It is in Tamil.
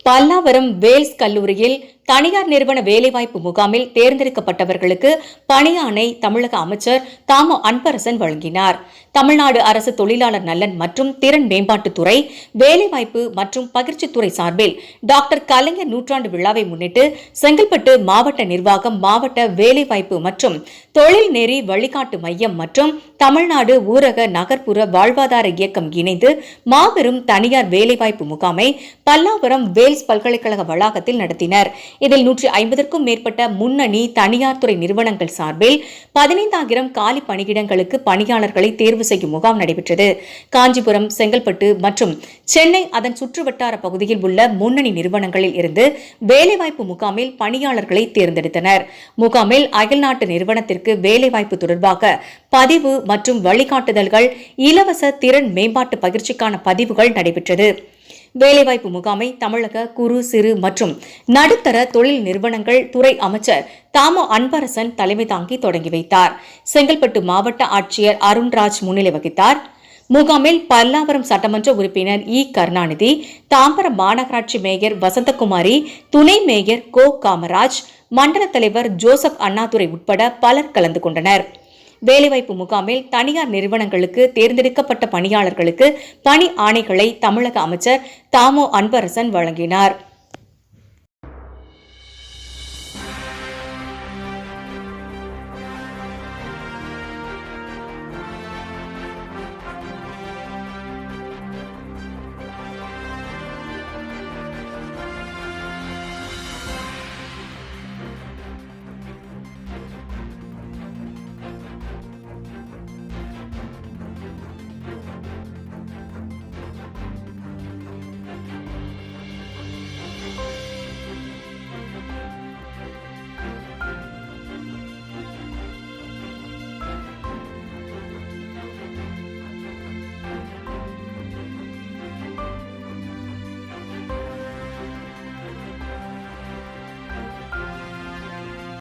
பல்லாவரம் வேல்ஸ் கல்லூரியில் தனியார் நிறுவன வேலைவாய்ப்பு முகாமில் தேர்ந்தெடுக்கப்பட்டவர்களுக்கு பணியாணை தமிழக அமைச்சர் தாமோ அன்பரசன் வழங்கினார். தமிழ்நாடு அரசு தொழிலாளர் நலன் மற்றும் திறன் மேம்பாட்டுத்துறை, வேலைவாய்ப்பு மற்றும் பகிர்ச்சித்துறை சார்பில் டாக்டர் கலைஞர் நூற்றாண்டு விழாவை முன்னிட்டு செங்கல்பட்டு மாவட்ட நிர்வாகம், மாவட்ட வேலைவாய்ப்பு மற்றும் தொழில் நெறி வழிகாட்டு மையம் மற்றும் தமிழ்நாடு ஊரக நகர்ப்புற வாழ்வாதார இயக்கம் இணைந்து மாபெரும் தனியார் வேலைவாய்ப்பு முகாமை பல்லாவரம் வேல்ஸ் பல்கலைக்கழக வளாகத்தில் நடத்தினர். இதில் 150க்கும் மேற்பட்ட முன்னணி தனியார் துறை நிறுவனங்கள் சார்பில் 15,000 காலி பணியிடங்களுக்கு பணியாளர்களை தேர்வு செய்யும் முகாம் நடைபெற்றது. காஞ்சிபுரம், செங்கல்பட்டு மற்றும் சென்னை அதன் சுற்றுவட்டார பகுதியில் உள்ள முன்னணி நிறுவனங்களில் இருந்து வேலைவாய்ப்பு முகாமில் பணியாளர்களை தேர்ந்தெடுத்தனர். முகாமில் அயல்நாட்டு நிறுவனத்திற்கு வேலைவாய்ப்பு தொடர்பாக பதிவு மற்றும் வழிகாட்டுதல்கள், இலவச திறன் மேம்பாட்டு பயிற்சிக்கான பதிவுகள் நடைபெற்றது. வேலைவாய்ப்பு முகாமை தமிழக குறு, சிறு மற்றும் நடுத்தர தொழில் நிறுவனங்கள் துறை அமைச்சர் தாமோ அன்பரசன் தலைமை தாங்கி தொடங்கி வைத்தார். செங்கல்பட்டு மாவட்ட ஆட்சியர் அருண்ராஜ் முன்னிலை வகித்தார். முகாமில் பல்லாவரம் சட்டமன்ற உறுப்பினர் இ. கருணாநிதி, தாம்பரம் மாநகராட்சி மேயர் வசந்தகுமாரி, துணை மேயர் கோ. காமராஜ், மண்டல தலைவர் ஜோசப் அண்ணாதுரை உட்பட பலர் கலந்து கொண்டனர். வேலைவாய்ப்பு முகாமில் தனியார் நிறுவனங்களுக்கு தேர்ந்தெடுக்கப்பட்ட பணியாளர்களுக்கு பணி ஆணைகளை தமிழக அமைச்சர் தாமோ அன்பரசன் வழங்கினார்.